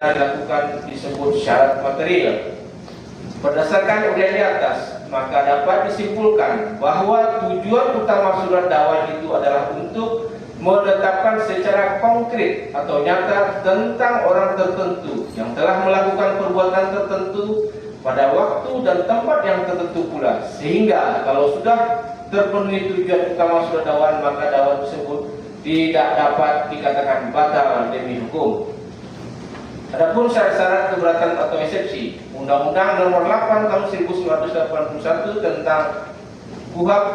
dilakukan disebut syarat material. Berdasarkan uraian di atas, maka dapat disimpulkan bahwa tujuan utama surat dakwaan itu adalah untuk menetapkan secara konkret atau nyata tentang orang tertentu yang telah melakukan perbuatan tertentu pada waktu dan tempat yang tertentu pula, sehingga kalau sudah terpenuhi tujuan utama surat dakwaan, maka dakwaan tersebut tidak dapat dikatakan batal demi hukum. Adapun syarat-syarat keberatan atau eksepsi, Undang-Undang Nomor 8 Tahun 1981 tentang KUHP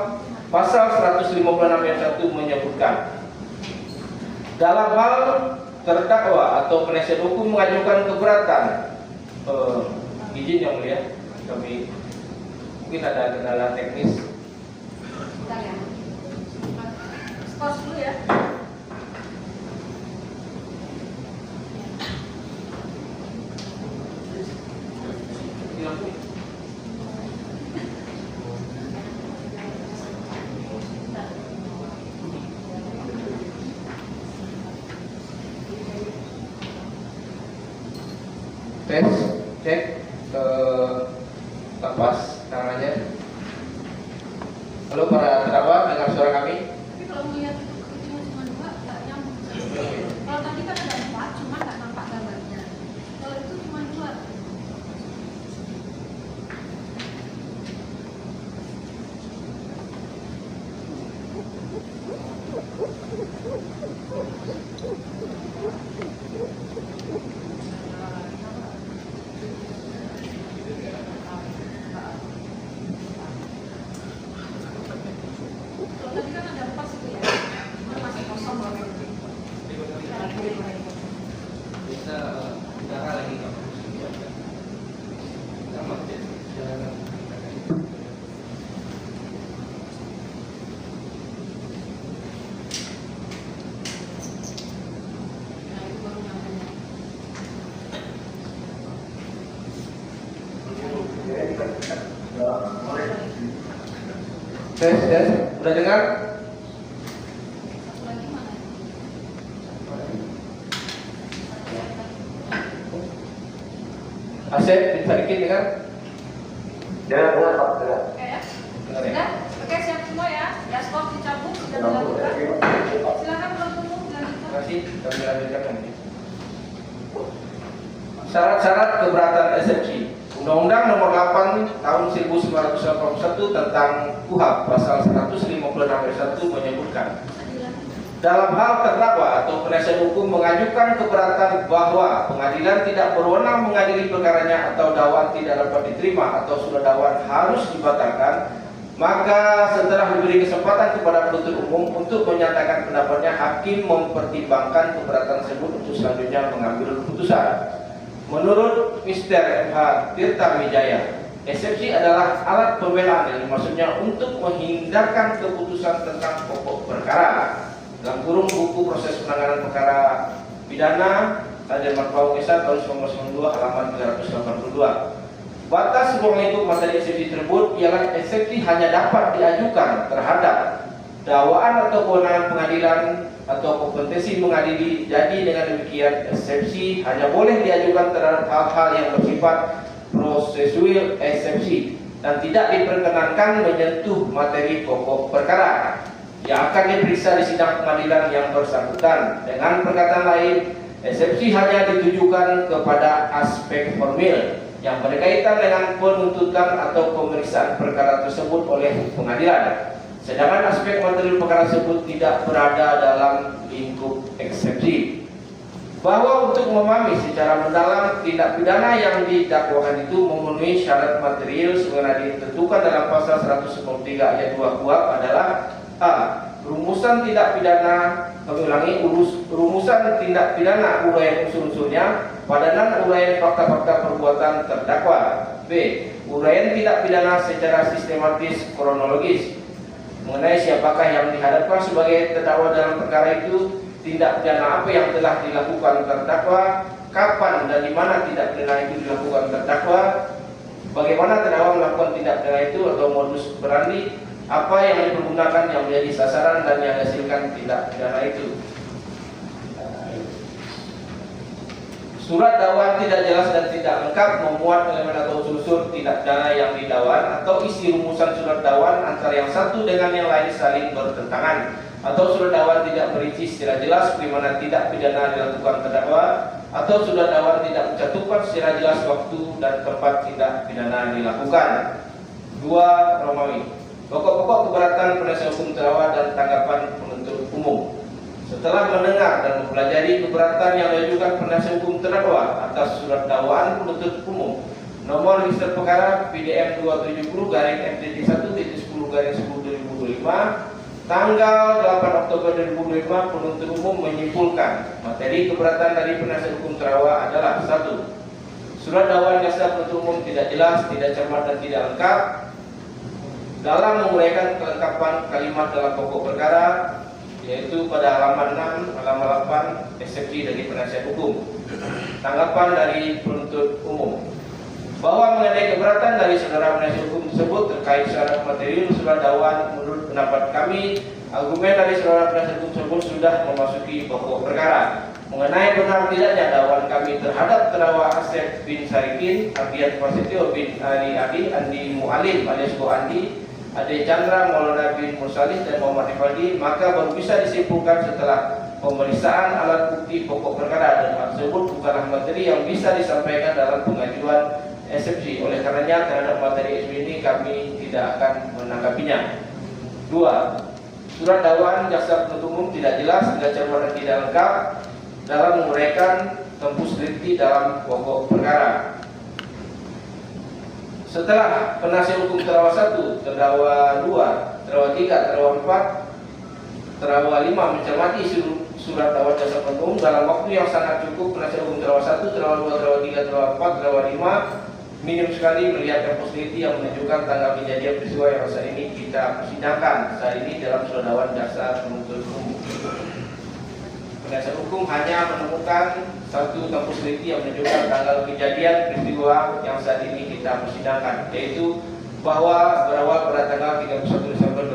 Pasal 156 ayat 1 menyebutkan, dalam hal terdakwa atau penasihat hukum mengajukan keberatan, izin yang mulia, kami mungkin ada kendala teknis. Bentar ya. Skors dulu ya. Tes, cek lepas tangannya. Halo para terdakwa, dengar suara kami? Tapi kalau melihat itu cuma 2, nggak nyambung. Kalau tadi kan ada 4, cuma nggak nampak gambarnya. Kalau itu cuma 2. Kalau tadi kan ada 4 itu ya, cuma masih kosong loh. Bisa bicara lagi kok. Nah itu baru nyambung. Tes, udah dengar? Satu lagi mana? Asep, bisa dikit dengar? Dengar Pak, dengar. Oke ya. Dengar ya? Sudah? Oke, siap semua ya. Dashboard dicabut, sudah dilakukan. Silakan bertemu Terima dilanjutkan. kasih, kami lanjutkan lagi. Syarat-syarat keberatan eksepsi. Undang-Undang Nomor 8 Tahun 1981 tentang KUHP Pasal 156 ayat 1 menyebutkan, dalam hal terdakwa atau penasihat hukum mengajukan keberatan bahwa pengadilan tidak berwenang mengadili perkaranya atau dakwaan tidak dapat diterima atau surat dakwaan harus dibatalkan, maka setelah diberi kesempatan kepada penuntut umum untuk menyatakan pendapatnya, hakim mempertimbangkan keberatan tersebut untuk selanjutnya mengambil keputusan. Menurut Mr. MH Tirta Wijaya, eksepsi adalah alat pembelaan yang maksudnya untuk menghindarkan keputusan tentang pokok perkara. Dalam kurung buku proses penanganan perkara pidana Hadir Marfau Kisah tahun 1992 halaman 382. Batas ruang lingkup materi eksepsi tersebut ialah eksepsi hanya dapat diajukan terhadap dakwaan atau kewenangan pengadilan atau kompetensi mengadili. Jadi dengan demikian eksepsi hanya boleh diajukan terhadap hal-hal yang bersifat prosesual eksepsi dan tidak diperkenankan menyentuh materi pokok perkara yang akan diperiksa di sidang pengadilan yang bersangkutan. Dengan perkataan lain, eksepsi hanya ditujukan kepada aspek formil yang berkaitan dengan penuntutan atau pemeriksaan perkara tersebut oleh pengadilan. Sedangkan aspek materi perkara tersebut tidak berada dalam lingkup eksepsi. Bahwa untuk memahami secara mendalam tindak pidana yang didakwakan itu memenuhi syarat material sebagaimana ditentukan dalam pasal 193 ayat 2 KUHP adalah: A. Rumusan tindak pidana, rumusan tindak pidana uraian unsur-unsurnya, padanan uraian fakta-fakta perbuatan terdakwa. B. Uraian tindak pidana secara sistematis kronologis mengenai siapakah yang dihadapkan sebagai terdakwa dalam perkara itu, tindak pidana apa yang telah dilakukan terdakwa, kapan dan di mana tindak pidana itu dilakukan terdakwa, bagaimana terdakwa melakukan tindak pidana itu atau modus operandi, apa yang dipergunakan yang menjadi sasaran dan yang dihasilkan tindak pidana itu. Surat dakwaan tidak jelas dan tidak lengkap, memuat elemen atau unsur tindak pidana yang didakwan, atau isi rumusan surat dakwaan antara yang satu dengan yang lain saling bertentangan, atau surat dakwaan tidak merinci secara jelas di mana tindak pidana dilakukan terdakwa, atau surat dakwaan tidak mencantumkan secara jelas waktu dan tempat tindak pidana dilakukan. 2. Romawi. Pokok-pokok keberatan penasihat hukum terdakwa dan tanggapan penuntut umum. Setelah mendengar dan mempelajari keberatan yang diajukan penasihat hukum terdakwa atas surat dakwaan penuntut umum nomor register perkara PDM 270-MTD1.10-10/2025 tanggal 8 Oktober 2025, penuntut umum menyimpulkan materi keberatan dari penasihat hukum terdakwa adalah: 1. Surat dakwaan jaksa penuntut umum tidak jelas, tidak cermat dan tidak lengkap dalam menguraikan kelengkapan kalimat dalam pokok perkara, yaitu pada halaman 6, halaman 8, eksepsi dari penasihat hukum. Tanggapan dari penuntut umum bahwa mengenai keberatan dari saudara penasihat hukum tersebut terkait syarat material surat dakwaan, menurut pendapat kami, argumen dari saudara penasihat hukum tersebut sudah memasuki pokok perkara. Mengenai benar tidaknya dakwaan kami terhadap terdakwa Asep bin Sarikin, Ardian Prasetyo bin Ali Adi, Andi Mualim alias Go Andi, Ade Chandra, Maulana bin Mursalih dan Muhammad Ifadi, maka baru bisa disimpulkan setelah pemeriksaan alat bukti pokok perkara, dan hal tersebut bukanlah materi yang bisa disampaikan dalam pengajuan eksepsi. Oleh karenanya terhadap materi eksepsi ini kami tidak akan menanggapinya. 2. Surat dakwaan jaksa penuntut umum tidak jelas, tidak cermat dan tidak lengkap dalam menguraikan tempus delikti dalam pokok perkara. Setelah penasihat hukum terdakwa 1, terdakwa 2, terdakwa 3, terdakwa 4, terdakwa 5 mencermati surat dakwaan jaksa penuntut umum dalam waktu yang sangat cukup, penasihat hukum terdakwa 1, terdakwa 2, terdakwa 3, terdakwa 4, terdakwa 5 minim sekali melihat positivity yang menunjukkan tanggal kejadian peristiwa yang saat ini kita persidangkan saat ini dalam surat dakwaan jaksa penuntut umum. Penasihat hukum hanya menemukan satu tempus delikti yang menunjukkan tanggal kejadian peristiwa yang saat ini kita persidangkan, yaitu bahwa berawal pada tanggal 31 Desember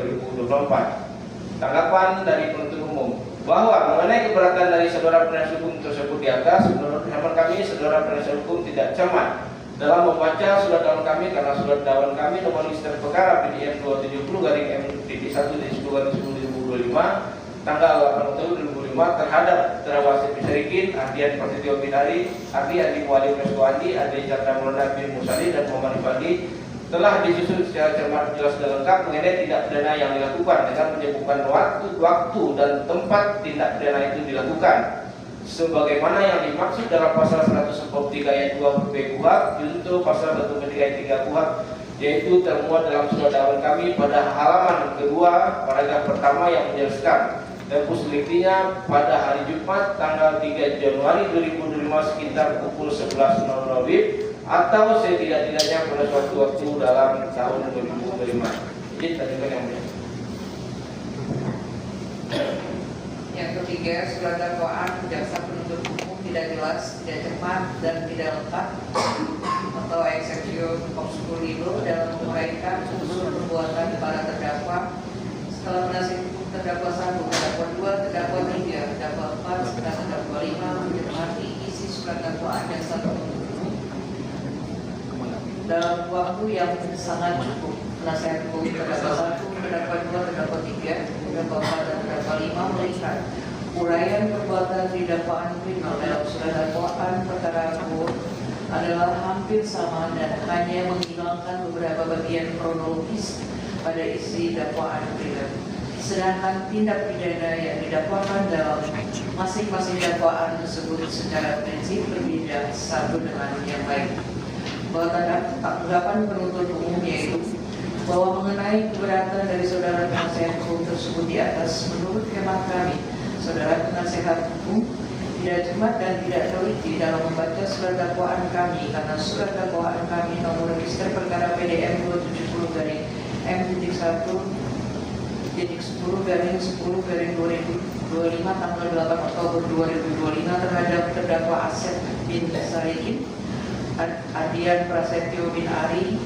2024. Tanggapan dari penuntut umum bahwa mengenai keberatan dari saudara penasihat hukum tersebut di atas, menurut hemat kami saudara penasihat hukum tidak cermat dalam membaca surat dakwaan kami, karena surat dakwaan kami nomor register perkara PDM 270-MTD1.10-10/2025 tanggal 8 Oktober 2005 terhadap terdakwa Asep bin Sarikin, Ardian Prasetyo bin Ali, Andi Mualim Go Andi, Ade Chandra Maulana bin Mursalih dan Muhammad Ifadi telah disusun secara cermat, jelas dan lengkap mengenai tindak pidana yang dilakukan dengan menyebutkan waktu dan tempat tindak pidana itu dilakukan, sebagaimana yang dimaksud dalam pasal 143 ayat 2 B KUHP junto pasal 143 ayat 3 KUHP, yaitu termuat dalam surat dakwaan kami pada halaman kedua paragraf pertama yang menjelaskan tempus deliktinya pada hari Jumat tanggal 3 Januari 2025 sekitar pukul 11.00 WIB atau setidak-tidaknya pada suatu waktu dalam tahun 2025. Jadi tadi kan yang ketiga, surat dakwaan jaksa penuntut umum tidak jelas, tidak cermat dan tidak lengkap atau exception obscurito dalam menguraikan unsur perbuatan para terdakwa setelah penasihat hukum terdakwa 1, terdakwa 2, terdakwa 3, terdakwa 4, dan terdakwa 5 mencermati isi surat dakwaan jaksa penuntut umum dalam waktu yang sangat cukup. Penasihat hukum terdakwa 1, terdakwa 2, terdakwa 3, terdakwa 4, dan terdakwa 5 melihat uraian perbuatan di dakwaan kriminal dalam surat dakwaan perkara tersebut adalah hampir sama dan hanya menghilangkan beberapa bagian kronologis pada isi dakwaan kriminal. Sedangkan tindak pidana yang didakwakan dalam masing-masing dakwaan tersebut secara prinsip berbeda satu dengan yang lain. Bahwa tanggapan penuntut umum yaitu bahwa mengenai keberatan dari saudara penasihat hukum tersebut di atas, menurut hemat kami, saudara penasihat hukum tidak cermat dan tidak teliti dalam membaca surat dakwaan kami, karena surat dakwaan kami nomor register perkara PDM 270-10-10/2025 tanggal 8 Oktober 2025 terhadap terdakwa Asep bin Sarikin, Ardian Prasetyo bin Ali,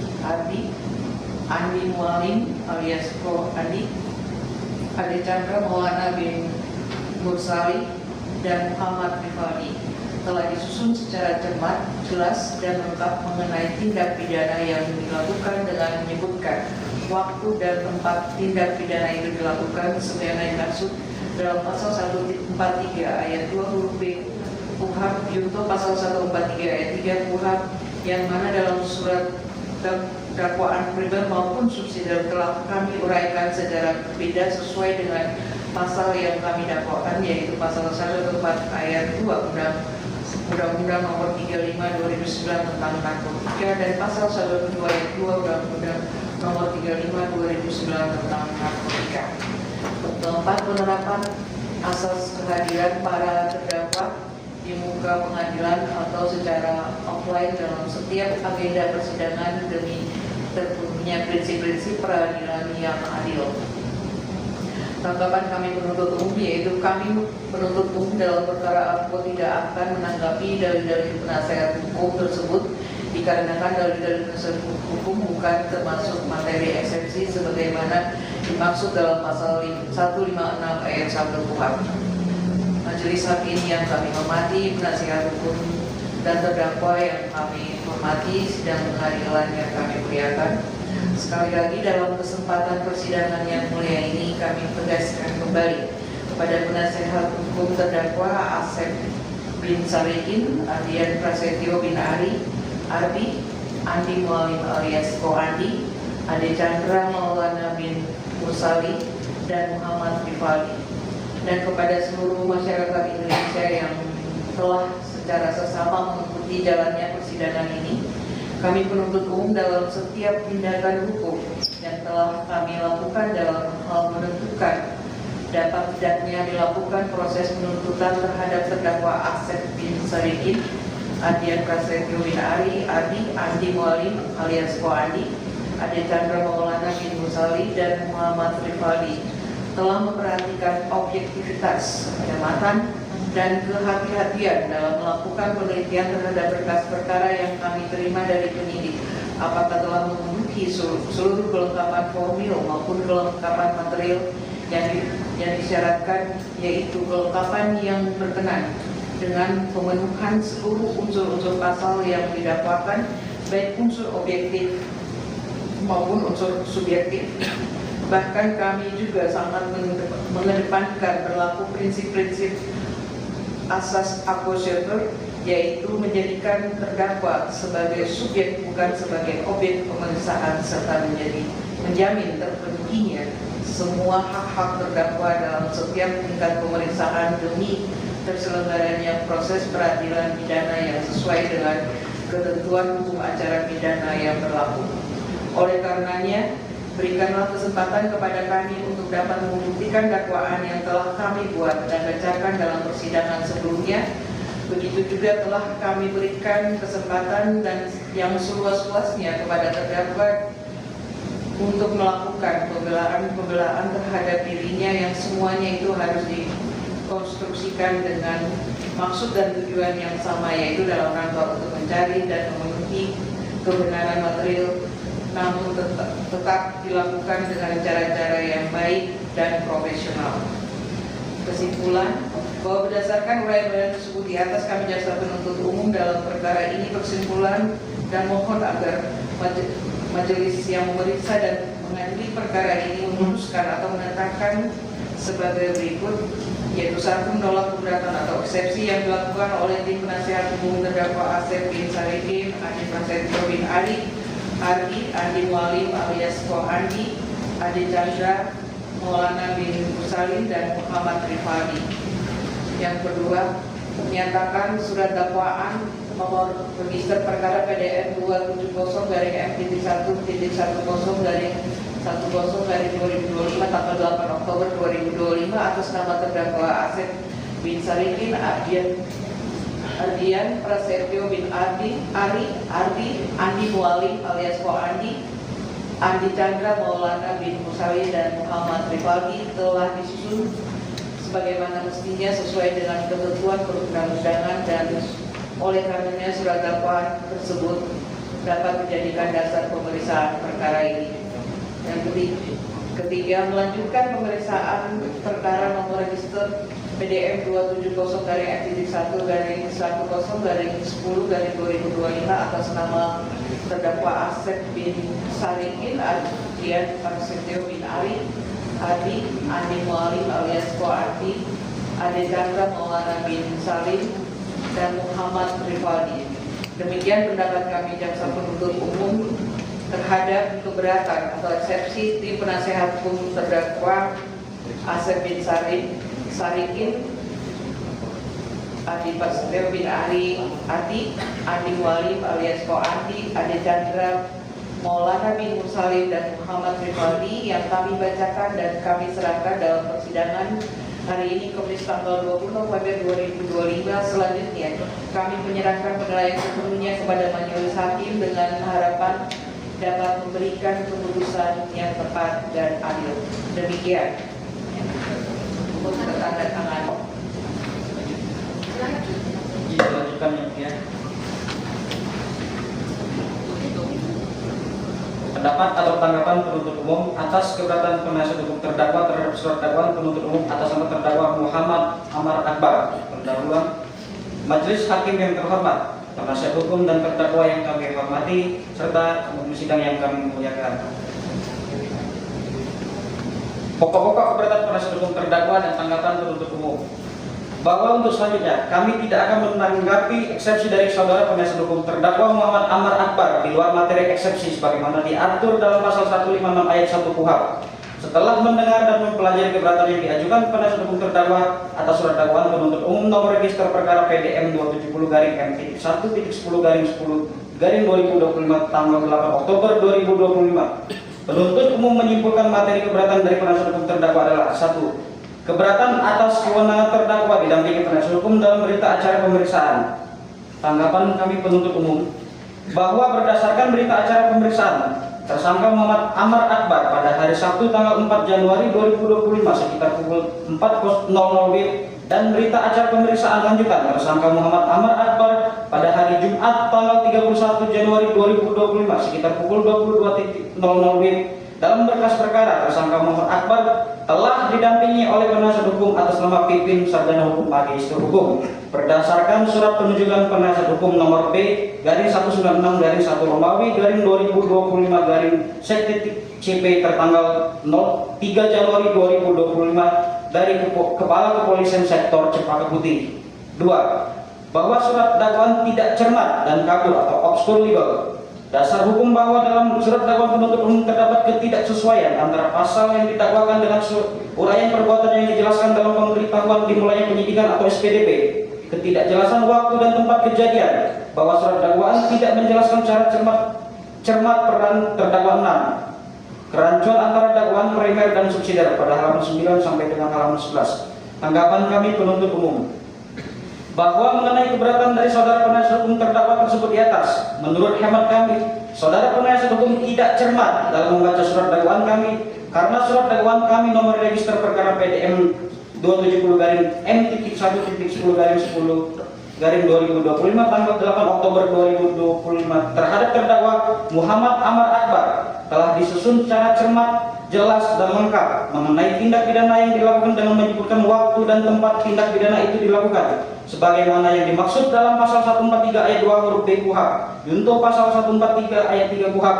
Andi Mualim alias Go Andi, Ade Chandra Maulana bin Mursalih dan Muhammad Ifadi telah disusun secara cermat, jelas, dan lengkap mengenai tindak pidana yang dilakukan dengan menyebutkan waktu dan tempat tindak pidana itu dilakukan sebagaimana dimaksud dalam pasal 143 ayat 2 huruf B KUHP junto pasal 143 ayat 3 KUHP, yang mana dalam surat dakwaan primer maupun subsidiar telah kami uraikan secara berbeda sesuai dengan pasal yang kami dakwakan, yaitu pasal 114 ayat 2 Undang-Undang Nomor 35 2009 tentang narkotika dan pasal 102 ayat 2 Undang-Undang Nomor 35 2009 tentang narkotika. Keempat, penerapan asas kehadiran para terdakwa di muka pengadilan atau secara offline dalam setiap agenda persidangan demi terpenuhinya prinsip-prinsip peradilan yang adil. Tanggapan kami penuntut umum yaitu kami penuntut umum dalam perkara APO tidak akan menanggapi dalil-dalil penasihat hukum tersebut dikarenakan dalil-dalil penasihat hukum bukan termasuk materi eksepsi sebagaimana dimaksud dalam pasal 156 ayat 1 KUHP. Majelis hakim yang kami hormati, penasihat hukum dan terdakwa yang kami hormati, sidang pengadilan yang kami muliakan. Sekali lagi dalam kesempatan persidangan yang mulia ini kami tegaskan kembali kepada penasihat hukum terdakwa Asep bin Sarikin, Ardian Prasetyo bin Arbi, Andi Mualim alias Ko Andi, Ade Chandra Maulana bin Musali, dan Muhammad Rifali, dan kepada seluruh masyarakat Indonesia yang telah secara sesama mengikuti jalannya persidangan ini. Kami penuntut umum dalam setiap tindakan hukum yang telah kami lakukan dalam hal menentukan dapat tidaknya dilakukan proses penuntutan terhadap terdakwa Asep bin Sarikin, Ardian Prasetyo bin Arbi, Andi Mualim alias Ko Andi, Ade Chandra Maulana bin Musali, dan Muhammad Rifali telah memperhatikan objektivitas, kecermatan, dan kehati-hatian dalam melakukan penelitian terhadap berkas perkara yang kami terima dari penyidik, apakah telah memenuhi seluruh kelengkapan formil maupun kelengkapan material yang disyaratkan, yaitu kelengkapan yang berkenan dengan pemenuhan seluruh unsur-unsur pasal yang didakwakan, baik unsur objektif maupun unsur subjektif. Bahkan kami juga sangat mengedepankan berlaku prinsip-prinsip asas aposetor, yaitu menjadikan terdakwa sebagai subjek bukan sebagai objek pemeriksaan, serta menjamin terpenuhinya semua hak-hak terdakwa dalam setiap tingkat pemeriksaan demi terselenggaranya proses peradilan pidana yang sesuai dengan ketentuan hukum acara pidana yang berlaku. Oleh karenanya, berikanlah kesempatan kepada kami untuk dapat membuktikan dakwaan yang telah kami buat dan bacakan dalam persidangan sebelumnya. Begitu juga telah kami berikan kesempatan dan yang seluas-luasnya kepada terdakwa untuk melakukan pembelaan terhadap dirinya yang semuanya itu harus dikonstruksikan dengan maksud dan tujuan yang sama, yaitu dalam rangka untuk mencari dan memenuhi kebenaran material, namun tetap dilakukan dengan cara-cara yang baik dan profesional. Kesimpulan, bahwa berdasarkan uraian-uraian tersebut di atas, kami jaksa penuntut umum dalam perkara ini berkesimpulan dan mohon agar majelis yang memeriksa dan mengadili perkara ini memutuskan atau menetapkan sebagai berikut, yaitu 1. Menolak keberatan atau eksepsi yang dilakukan oleh tim penasihat hukum terdakwa Asep bin Sarikin, Adi Prasetyo bin Ardi, Andi Mualim alias Ko Andi, Ade Chandra Maulana bin Musali, dan Muhammad Rifali. Yang kedua, menyatakan surat dakwaan nomor register perkara PDN 270-1.10-10-2025 tanggal 8 Oktober 2025 atas nama terdakwa Asep bin Sarikin, Ardian Prasetyo bin Ardi, Andi Mualim alias Ko Andi, Andi Chandra Maulana bin Musali, dan Muhammad Rifali telah disusun sebagaimana mestinya sesuai dengan ketentuan perundang-undangan, dan oleh karenanya surat dakwaan tersebut dapat dijadikan dasar pemeriksaan perkara ini. Yang ketiga, melanjutkan pemeriksaan perkara nomor register PDM 270-1/10/10/2025 atas nama terdakwa Asep bin Sarikin, Adrian Prasetyo bin Ari, Adi Mualim alias Ko Adi, Ade Chandra Maulana bin Salim, dan Muhammad Rivaldi. Demikian pendapat kami jaksa penuntut umum terhadap keberatan atau eksepsi tim penasehat hukum terdakwa Asep bin Sarikin, Adi Prasetyo bin Ari, Adi Mualim alias Ko Adi, Ade Chandra Maulana bin Salim, dan Muhammad Rivaldi yang kami bacakan dan kami serahkan dalam persidangan hari ini Kamis tanggal 20 November 2025. Selanjutnya kami menyerahkan penilaian sepenuhnya kepada majelis hakim dengan harapan dapat memberikan keputusan yang tepat dan adil. Demikian untuk tanda tangan. Dilanjutkan ya. Pendapat atau tanggapan penuntut umum atas keberatan penasihat hukum terdakwa terhadap surat dakwaan penuntut umum atas nama terdakwa Muhammad Amar Akbar. Pendahuluan Majelis Hakim yang terhormat, penasihat hukum dan terdakwa yang kami hormati, serta umum sidang yang kami muliakan. Pokok-pokok keberatan penasihat hukum terdakwa dan tanggapan penuntut umum. Bahwa untuk selanjutnya kami tidak akan menanggapi eksepsi dari saudara penasihat hukum terdakwa Muhammad Amar Akbar di luar materi eksepsi sebagaimana diatur dalam pasal 156 ayat 1 KUHP. Setelah mendengar dan mempelajari keberatan yang diajukan penasihat hukum terdakwa atas surat dakwaan penuntut umum nomor register perkara PDM 270-M-1/10-10/2025 tanggal 8 Oktober 2025. Penuntut umum menyimpulkan materi keberatan dari penasihat hukum terdakwa adalah: 1. Keberatan atas kewenangan terdakwa didampingi penasihat hukum dalam berita acara pemeriksaan. Tanggapan kami penuntut umum bahwa berdasarkan berita acara pemeriksaan, tersangka Muhammad Amar Akbar pada hari Sabtu tanggal 4 Januari 2025 sekitar pukul 4.00 WIB dan berita acara pemeriksaan lanjutan tersangka Muhammad Amar Akbar pada hari Jumat tanggal 31 Januari 2025 sekitar pukul 22.00 WIB. Dalam berkas perkara, tersangka Muhammad Akbar telah didampingi oleh penasihat hukum atas nama Pipin Sarjana Hukum Magister Hukum berdasarkan surat penunjukan penasihat hukum nomor B/196/1 Romawi /2025 CP tertanggal 3 Januari 2025 dari Kepala Kepolisian Sektor Cempaka Putih. 2. Bahwa surat dakwaan tidak cermat dan kabur atau obskur legal. Dasar hukum bahwa dalam surat dakwaan penuntut umum terdapat ketidaksesuaian antara pasal yang didakwakan dengan uraian perbuatan yang dijelaskan dalam pemberitahuan dimulainya penyidikan atau SPDP, ketidakjelasan waktu dan tempat kejadian, bahwa surat dakwaan tidak menjelaskan secara cermat peran terdakwa 6, kerancuan antara dakwaan primer dan subsidiar pada halaman 9 sampai dengan halaman 11. Tanggapan kami penuntut umum bahwa mengenai keberatan dari saudara penasihat hukum terdakwa tersebut di atas, menurut hemat kami, saudara penasihat hukum tidak cermat dalam membaca surat dakwaan kami karena surat dakwaan kami nomor register perkara PDM 270-M.1.10/10/2025 tanggal 8 Oktober 2025 terhadap terdakwa Muhammad Amar Akbar telah disusun secara cermat, jelas dan lengkap mengenai tindak pidana yang dilakukan dengan menyebutkan waktu dan tempat tindak pidana itu dilakukan sebagaimana yang dimaksud dalam pasal 143 ayat 2 huruf B KUHP junto pasal 143 ayat 3 KUHP.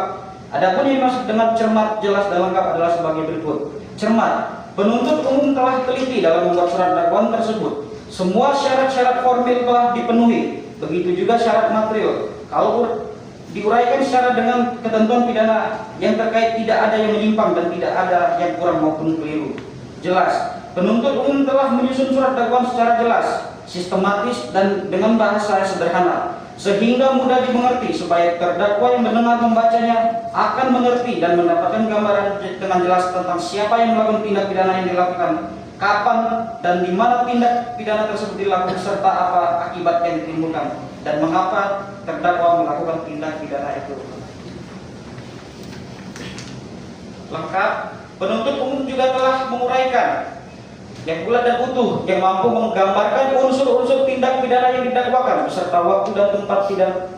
Adapun yang dimaksud dengan cermat, jelas dan lengkap adalah sebagai berikut. Cermat, penuntut umum telah teliti dalam membuat surat dakwaan tersebut. Semua syarat-syarat formil telah dipenuhi, begitu juga syarat material. Kalau diuraikan secara dengan ketentuan pidana yang terkait, tidak ada yang menyimpang dan tidak ada yang kurang maupun keliru. Jelas, penuntut umum telah menyusun surat dakwaan secara jelas, sistematis dan dengan bahasa sederhana, sehingga mudah dimengerti supaya terdakwa yang mendengar membacanya akan mengerti dan mendapatkan gambaran dengan jelas tentang siapa yang melakukan tindak pidana yang dilakukan, kapan dan di mana tindak pidana tersebut dilakukan, serta apa akibat yang ditimbulkan dan mengapa terdakwa melakukan tindak pidana itu. Lengkap, penuntut umum juga telah menguraikan yang bulat dan utuh yang mampu menggambarkan unsur-unsur tindak pidana yang didakwakan beserta waktu dan tempat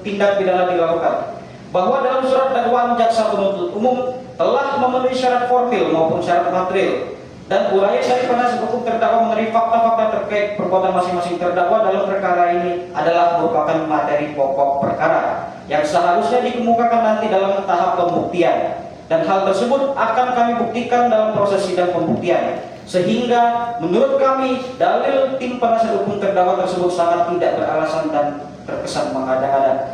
tindak pidana dilakukan. Bahwa dalam surat dakwaan jaksa penuntut umum telah memenuhi syarat formil maupun syarat material. dan uraian dari penasihat hukum terdakwa mengenai fakta-fakta terkait perbuatan masing-masing terdakwa dalam perkara ini adalah merupakan materi pokok perkara yang seharusnya dikemukakan nanti dalam tahap pembuktian, dan hal tersebut akan kami buktikan dalam proses sidang pembuktian, sehingga menurut kami dalil tim penasihat hukum terdakwa tersebut sangat tidak beralasan dan terkesan mengada-ngada.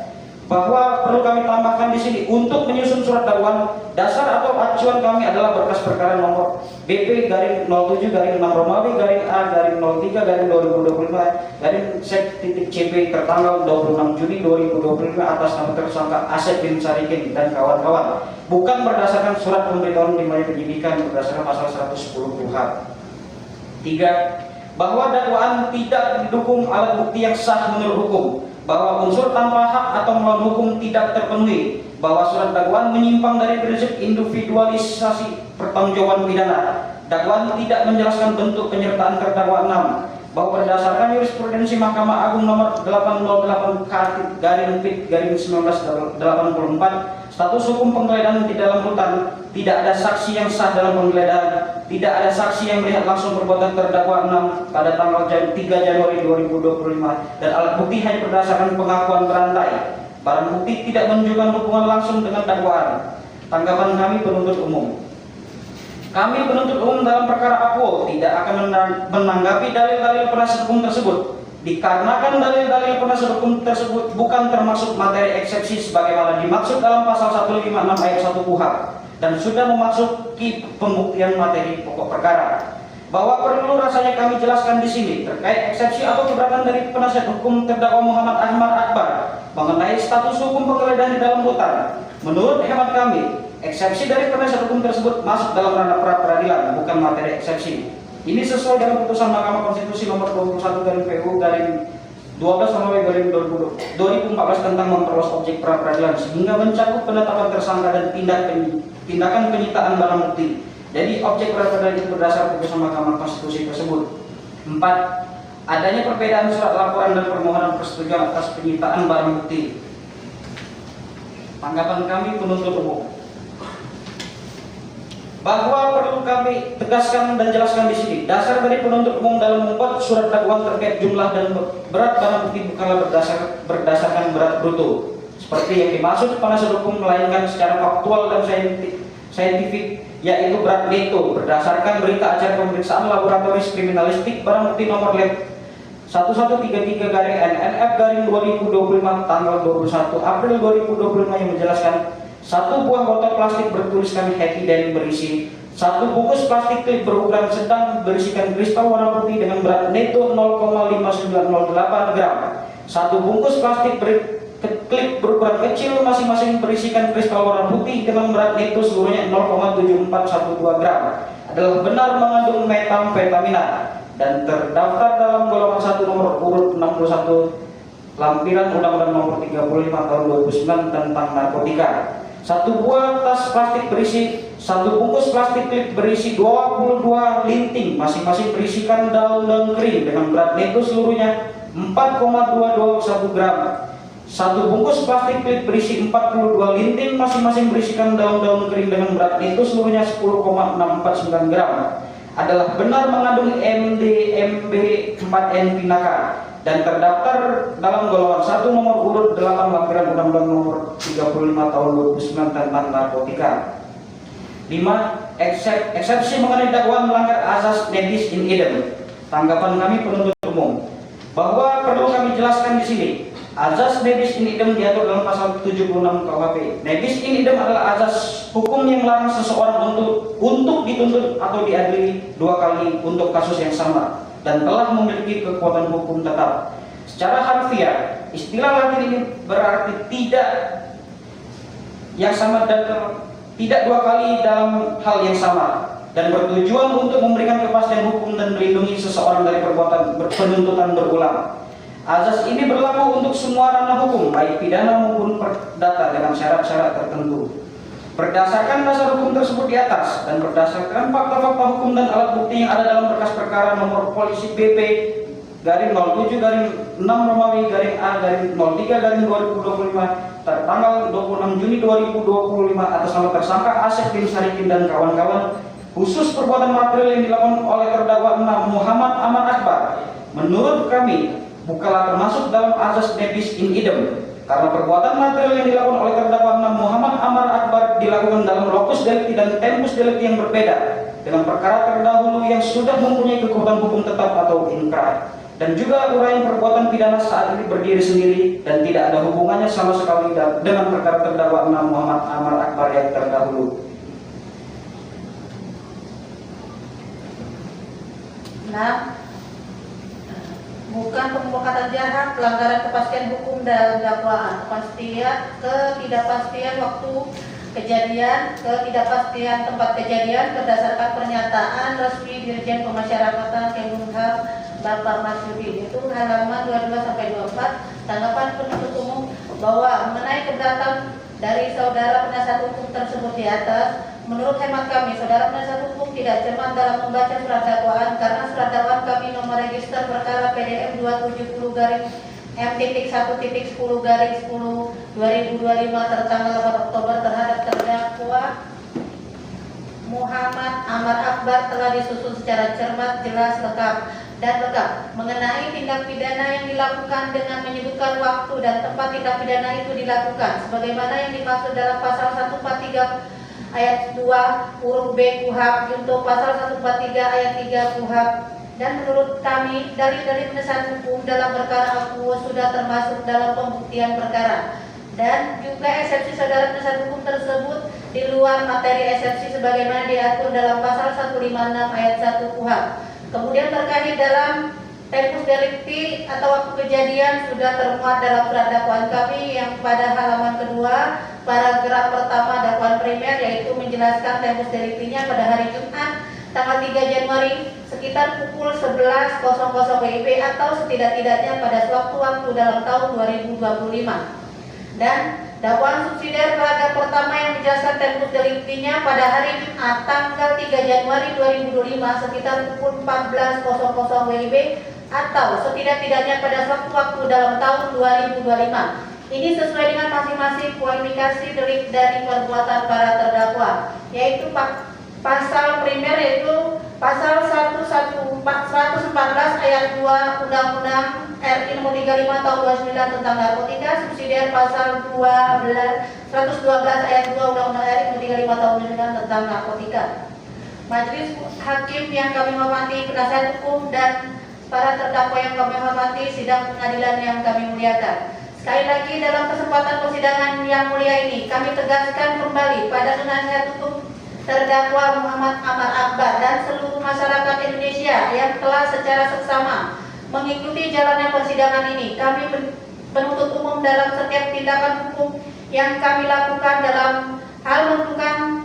Bahwa perlu kami tambahkan di sini, untuk menyusun surat dakwaan, dasar atau acuan kami adalah berkas perkara nomor BP-07-6 Romawi A-03-2025-CP tertanggal 26 Juni 2025 atas nama tersangka Asep bin Sarikin dan kawan-kawan, bukan berdasarkan surat pemberitahuan dimulai penyidikan berdasarkan pasal 110 KUHP. 3. Bahwa dakwaan tidak didukung alat bukti yang sah menurut hukum, bahwa unsur tanpa hak atau melawan hukum tidak terpenuhi, bahwa surat dakwaan menyimpang dari prinsip individualisasi pertanggungjawaban pidana, dakwaan tidak menjelaskan bentuk penyertaan terdakwa 6, bahwa berdasarkan jurisprudensi Mahkamah Agung nomor 808/1984, status hukum penggeledahan di dalam rutan, tidak ada saksi yang sah dalam penggeledahan, tidak ada saksi yang melihat langsung perbuatan terdakwa 6 pada tanggal 3 Januari 2025, dan alat bukti hanya berdasarkan pengakuan berantai. Barang bukti tidak menunjukkan hubungan langsung dengan dakwaan. Tanggapan kami penuntut umum. Kami penuntut umum dalam perkara Akwo tidak akan menanggapi dalil-dalil penasihat hukum tersebut, dikarenakan dalil-dalil penasihat hukum tersebut bukan termasuk materi eksepsi sebagaimana dimaksud dalam pasal 156 ayat 1 KUHP, dan sudah memasuki pembuktian materi pokok perkara. Bahwa perlu rasanya kami jelaskan di sini terkait eksepsi atau keberatan dari penasihat hukum terdakwa Muhammad Ahmad Akbar mengenai status hukum penggeledahan di dalam rutan. Menurut hemat kami, eksepsi dari penasihat hukum tersebut masuk dalam ranah pra-peradilan, bukan materi eksepsi. Ini sesuai dengan putusan Mahkamah Konstitusi nomor 21/PU/12/2014 tentang memperluas objek pra-peradilan sehingga mencakup penetapan tersangka dan tindakan penyitaan barang bukti. Jadi objek pra-peradilan itu berdasar putusan Mahkamah Konstitusi tersebut. 4. Adanya perbedaan surat laporan dan permohonan persetujuan atas penyitaan barang bukti. Tanggapan kami penuntut umum, bahwa perlu kami tegaskan dan jelaskan di sini, dasar dari penuntut umum dalam membuat surat dakwaan terkait jumlah dan berat barang bukti bukanlah berdasarkan berat bruto seperti yang dimaksud penasihat hukum, melainkan secara faktual dan saintifik, yaitu berat neto berdasarkan berita acara pemeriksaan laboratoris kriminalistik barang bukti nomor lab 1133-NNF-2025 tanggal 21 April 2025 yang menjelaskan 1 buah botol plastik bertuliskan Happy dan berisi 1 bungkus plastik klip berukuran sedang berisikan kristal warna putih dengan berat neto 0,5908 gram. 1 bungkus plastik klip berukuran kecil masing-masing berisikan kristal warna putih dengan berat neto seluruhnya 0,7412 gram adalah benar mengandung metamfetamina dan terdaftar dalam golongan 1 nomor urut 61 lampiran Undang-Undang nomor 35 tahun 2009 tentang narkotika. 1 buah tas plastik berisi 1 bungkus plastik klip berisi 22 linting masing-masing berisikan daun-daun kering dengan berat neto seluruhnya 4,221 gram. 1 bungkus plastik klip berisi 42 linting masing-masing berisikan daun-daun kering dengan berat neto seluruhnya 10,649 gram adalah benar mengandung MDMB 4N Pinaka dan terdaftar dalam golongan 1 nomor urut 8 lampiran Undang-Undang nomor 35 tahun 2009 tentang narkotika. 5. Eksepsi mengenai dakwaan melanggar azas nebis in idem. Tanggapan kami penuntut umum, bahwa perlu kami jelaskan di sini, azas nebis in idem diatur dalam pasal 76 KUHP. Nebis in idem adalah azas hukum yang melarang seseorang untuk dituntut atau diadili 2 kali untuk kasus yang sama dan telah memiliki kekuatan hukum tetap. Secara harfiah, istilah Latin ini berarti tidak yang sama dan tidak 2 kali dalam hal yang sama dan bertujuan untuk memberikan kepastian hukum dan melindungi seseorang dari perbuatan penuntutan berulang. Azas ini berlaku untuk semua ranah hukum, baik pidana maupun perdata dengan syarat-syarat tertentu. Berdasarkan dasar hukum tersebut di atas dan berdasarkan fakta-fakta hukum dan alat bukti yang ada dalam berkas perkara nomor polisi BP /07/6 Romawi A/03/2025 tertanggal 26 Juni 2025 atas nama tersangka Asep bin Sarikin dan kawan-kawan khusus perbuatan material yang dilakukan oleh terdakwa 6 Muhammad Amar Akbar, menurut kami bukanlah termasuk dalam azas nebis in idem, karena perbuatan material yang dilakukan oleh terdakwa 6 Muhammad Amar Akbar dilakukan dalam lokus delikti dan tempus delikti yang berbeda dengan perkara terdahulu yang sudah mempunyai kekuatan hukum tetap atau inkrah, dan juga uraian perbuatan pidana saat ini berdiri sendiri dan tidak ada hubungannya sama sekali dengan perkara terdakwa 6 Muhammad Amar Akbar yang terdahulu. Nah, bukan pemufakatan jahat, pelanggaran kepastian hukum dalam dakwaan, ketidakpastian waktu kejadian, ketidakpastian tempat kejadian berdasarkan pernyataan resmi Dirjen Pemasyarakatan Kemenkumham Bapak Masyudin, itu halaman 22-24. Tanggapan penuntut umum bahwa mengenai keberatan dari saudara penasihat hukum tersebut di atas, menurut hemat kami, saudara penasihat hukum tidak cermat dalam membaca surat dakwaan karena surat dakwaan kami nomor register perkara PDM 270-M.10-10/2025 tertanggal 8 Oktober terhadap terdakwa Muhammad Amar Akbar telah disusun secara cermat, jelas, lengkap mengenai tindak pidana yang dilakukan dengan menyebutkan waktu dan tempat tindak pidana itu dilakukan sebagaimana yang dimaksud dalam pasal 143 ayat 2 huruf B KUHP untuk pasal 143 ayat 3 KUHP. Dan menurut kami dalil-dalil penasihat hukum dalam perkara akuo sudah termasuk dalam pembuktian perkara, dan juga eksepsi saudara penasihat hukum tersebut di luar materi eksepsi sebagaimana diatur dalam pasal 156 ayat 1 KUHP. Kemudian terkait dalam tempus delikti atau waktu kejadian sudah termuat dalam surat dakwaan kami yang pada halaman kedua paragraf pertama dakwaan primer, yaitu menjelaskan tempus deliktinya pada hari Jumat tanggal 3 Januari sekitar pukul 11.00 WIB atau setidak-tidaknya pada sewaktu-waktu dalam tahun 2025. Dan dakwaan subsidiar paragraf pertama yang menjelaskan tempus deliktinya pada hari Jumat tanggal 3 Januari 2025 sekitar pukul 14.00 WIB atau setidak-tidaknya pada sewaktu-waktu dalam tahun 2025. Ini sesuai dengan masing-masing kualifikasi delik dari perbuatan para terdakwa, yaitu pasal primer yaitu pasal 114 ayat 2 Undang-Undang RI Nomor 35 Tahun 29 tentang narkotika, subsidiar pasal 112 ayat 2 Undang-Undang RI Nomor 35 Tahun 29 tentang narkotika. Majelis hakim yang kami hormati, penasihat hukum dan para terdakwa yang kami hormati, sidang pengadilan yang kami muliakan. Sekali lagi dalam kesempatan persidangan yang mulia ini kami tegaskan kembali pada penasihat hukum terdakwa Muhammad Amar Akbar dan seluruh masyarakat Indonesia yang telah secara seksama mengikuti jalannya persidangan ini. Kami penuntut umum dalam setiap tindakan hukum yang kami lakukan dalam hal menentukan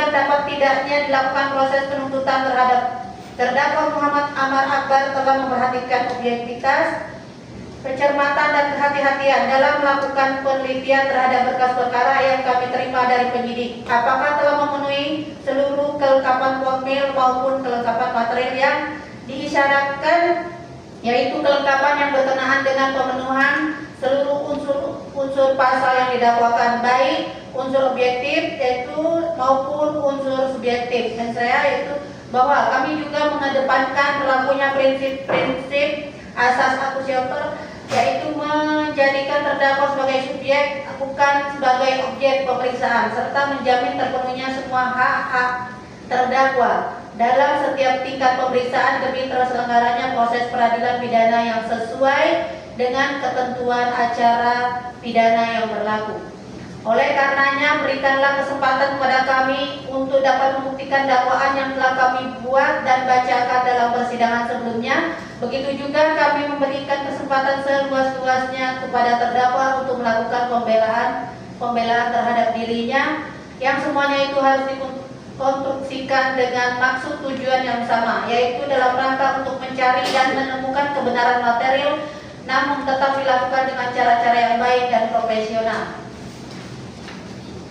dapat tidaknya dilakukan proses penuntutan terhadap terdakwa Muhammad Amar Akbar telah memperhatikan objektivitas, pencermatan dan kehati-hatian dalam melakukan penelitian terhadap berkas perkara yang kami terima dari penyidik. Apakah telah memenuhi seluruh kelengkapan formil maupun kelengkapan material yang diisyaratkan, yaitu kelengkapan yang berkenaan dengan pemenuhan seluruh unsur pasal yang didakwakan, baik unsur objektif yaitu maupun unsur subjektif. Dan saya yaitu bahwa kami juga mengedepankan berlakunya prinsip asas akusiator, yaitu menjadikan terdakwa sebagai subjek bukan sebagai objek pemeriksaan, serta menjamin terpenuhinya semua hak-hak terdakwa dalam setiap tingkat pemeriksaan demi terselenggaranya proses peradilan pidana yang sesuai dengan ketentuan acara pidana yang berlaku. Oleh karenanya, berikanlah kesempatan kepada kami untuk dapat membuktikan dakwaan yang telah kami buat dan bacakan dalam persidangan sebelumnya. Begitu juga kami memberikan kesempatan seluas-luasnya kepada terdakwa untuk melakukan pembelaan terhadap dirinya, yang semuanya itu harus dikonstruksikan dengan maksud tujuan yang sama, yaitu dalam rangka untuk mencari dan menemukan kebenaran material, namun tetap dilakukan dengan cara-cara yang baik dan profesional.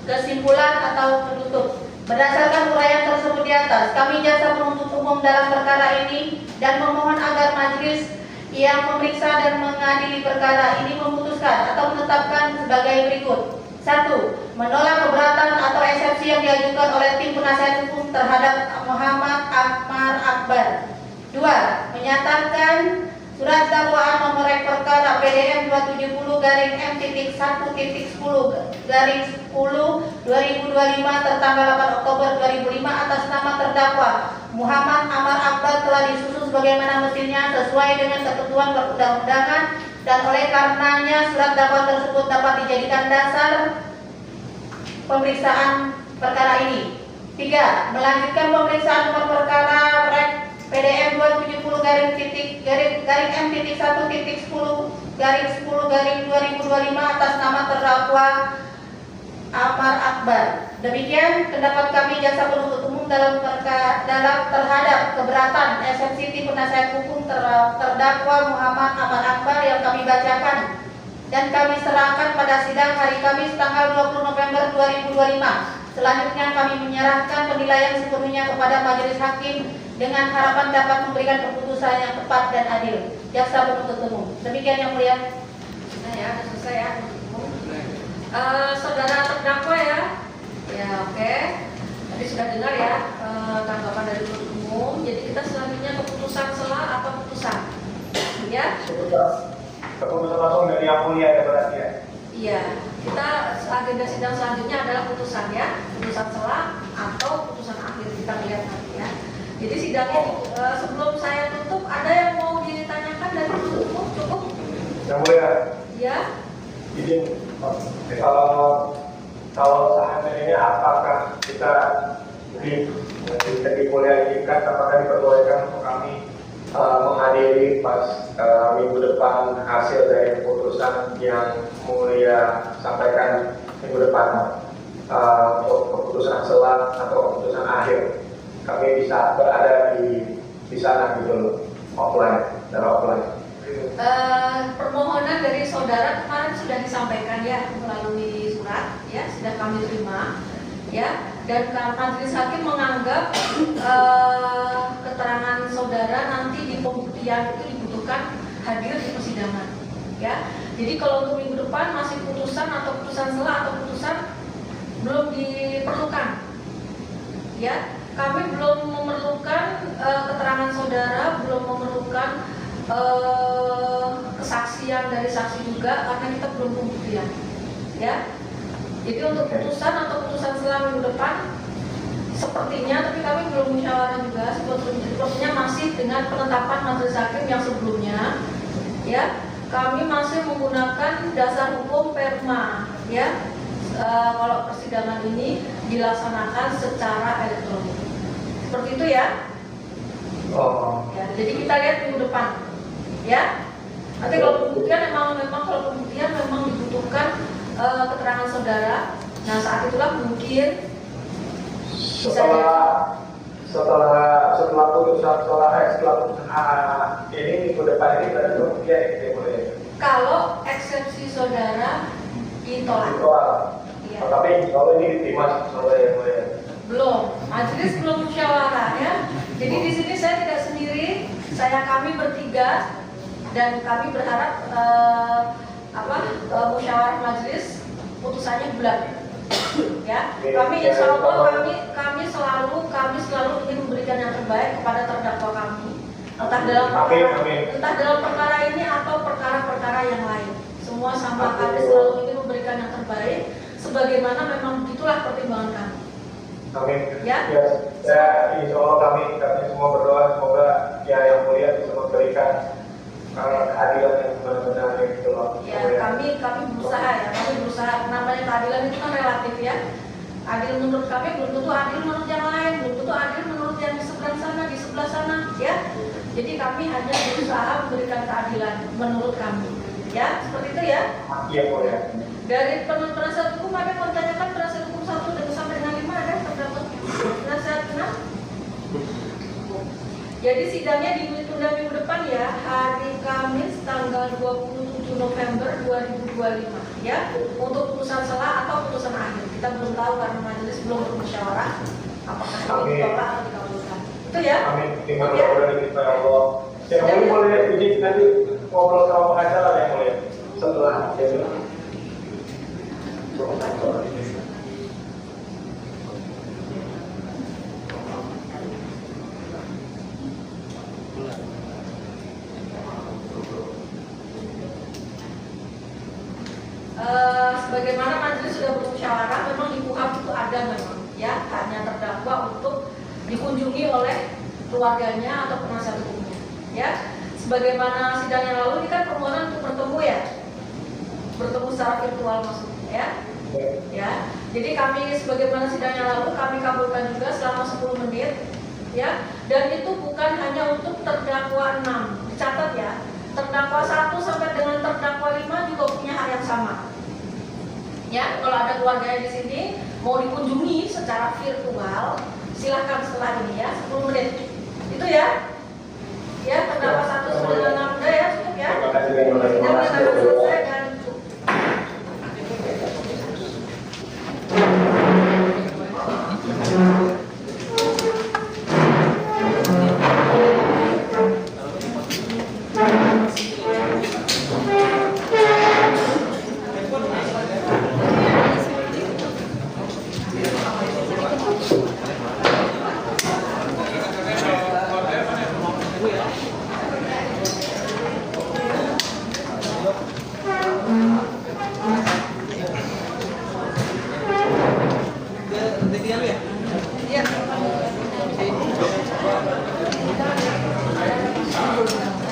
Kesimpulan atau penutup. Berdasarkan uraian tersebut di atas, kami jaksa penuntut umum dalam perkara ini dan memohon agar majelis yang memeriksa dan mengadili perkara ini memutuskan atau menetapkan sebagai berikut. 1. Menolak keberatan atau eksepsi yang diajukan oleh tim penasihat hukum terhadap Muhammad Akmal Akbar. 2. Menyatakan surat dakwaan nomor perkara PDM 270-M-1-10-10/2025 tertanggal 8 Oktober 2005 atas nama terdakwa Muhammad Akmal Akbar telah disusun sebagaimana mestinya sesuai dengan ketentuan perundang-undangan, dan oleh karenanya surat dakwaan tersebut dapat dijadikan dasar pemeriksaan perkara ini. 3. Melanjutkan pemeriksaan nomor perkara PDM 270-M-1-10/10/2025 atas nama terdakwa Akmal Akbar. Demikian pendapat kami jaksa penuntut umum dalam terhadap keberatan eksepsi tim penasihat hukum terdakwa Muhammad Akmal Akbar yang kami bacakan dan kami serahkan pada sidang hari Kamis tanggal 20 November 2025. Selanjutnya kami menyerahkan penilaian sepenuhnya kepada majelis hakim dengan harapan dapat memberikan keputusan yang tepat dan adil. Jaksa penuntut umum. Demikian yang mulia. Nah ya, sudah selesai ya. Saudara terdakwa ya. Ya oke. Tadi sudah dengar ya tanggapan dari penuntut umum. Jadi kita selanjutnya keputusan selah atau putusan. Ya. Keputusan langsung dari yang mulia ya berarti ya. Iya. Kita agenda sidang selanjutnya adalah putusan ya. Putusan selah atau putusan akhir, kita lihat nanti ya. Jadi sidangnya sebelum saya tutup, ada yang mau ditanyakan dari penuntut umum? Cukup? Yang mulia. Ya. Izin, kalau seandainya apakah kita di mulia izinkan, apakah diperbolehkan untuk kami menghadiri pas minggu depan hasil dari keputusan yang mulia sampaikan minggu depan untuk keputusan selah atau keputusan akhir, kami bisa berada di sana gitu loh, offline, secara offline. Permohonan dari saudara kemarin sudah disampaikan ya melalui surat ya, sudah kami terima ya, dan majelis hakim menganggap keterangan saudara nanti di pembuktian itu dibutuhkan hadir di persidangan ya. Jadi kalau untuk minggu depan masih putusan atau putusan selah atau putusan belum diperlukan ya. Kami belum memerlukan keterangan saudara, belum memerlukan kesaksian dari saksi juga karena kita belum pembuktian ya. Jadi untuk putusan atau putusan selah minggu depan sepertinya, tapi kami belum musyawarah juga, sepertinya masih dengan penetapan majelis hakim yang sebelumnya ya. Kami masih menggunakan dasar hukum perma ya. Kalau persidangan ini dilaksanakan secara elektronik seperti itu ya. Ya, jadi kita lihat minggu depan ya. Nanti kalau pembuktian memang kalau pembuktian memang dibutuhkan keterangan saudara. Nah saat itulah mungkin setelah putusan ini minggu depan ini berarti pembuktian ya boleh. kalau eksepsi saudara ditolak. Iya. Tapi kalau ini diterima oleh Belum, majelis belum musyawarah ya. Jadi di sini saya tidak sendiri, kami bertiga dan kami berharap musyawarah majelis putusannya bulan. Ya, kami insya Allah kami selalu ingin memberikan yang terbaik kepada terdakwa kami, entah dalam perkara ini atau perkara-perkara yang lain. Semua sama kami selalu ingin memberikan yang terbaik, sebagaimana memang itulah pertimbangan kami. Amin. Ya. Insya Allah kami semua berdoa semoga ya yang mulia bisa memberikan keadilan yang benar-benar gitu loh. Ya, kami berusaha ya, namanya keadilan itu kan relatif ya. Adil menurut kami belum tentu adil menurut yang lain, belum tentu adil menurut yang di sebelah sana ya. Jadi kami hanya berusaha memberikan keadilan menurut kami. Ya, seperti itu ya. Iya boleh. Dari penasihat hukum ada yang menanyakan penasihat hukum 1 sampai dengan 5 ada terdapat penasihat 6. Jadi sidangnya ditunda minggu depan ya, hari Kamis tanggal 27 November 2025 ya, untuk putusan selah atau putusan akhir. Kita belum tahu karena majelis belum bermusyawarah apakah ini ditolak atau dikabulkan. Itu ya. Amin. Terima kasih kepada Allah. Yang boleh izin nanti ngobrol sama pengacara yang boleh setelah sebagaimana majelis sudah bermusyawarah, memang di KUHP itu ada memang ya hanya terdakwa untuk dikunjungi oleh keluarganya atau penasihat hukumnya. Ya, sebagaimana sidang yang lalu ini kan permohonan untuk bertemu ya, bertemu secara virtual maksudnya ya. Ya, jadi kami sebagaimana sidang yang lalu kami kabulkan juga selama 10 menit ya, dan itu bukan hanya untuk terdakwa 6, dicatat ya. Terdakwa 1 sampai dengan terdakwa 5 juga punya hak yang sama. Ya, kalau ada keluarganya di sini mau dikunjungi secara virtual, silahkan setelah ini ya, 10 menit. Itu ya. Ya, terdakwa 1 sampai dengan 6 udah ya, cukup ya. Terima kasih banyak atas Sidangnya informasi. akan selesai dan cukup.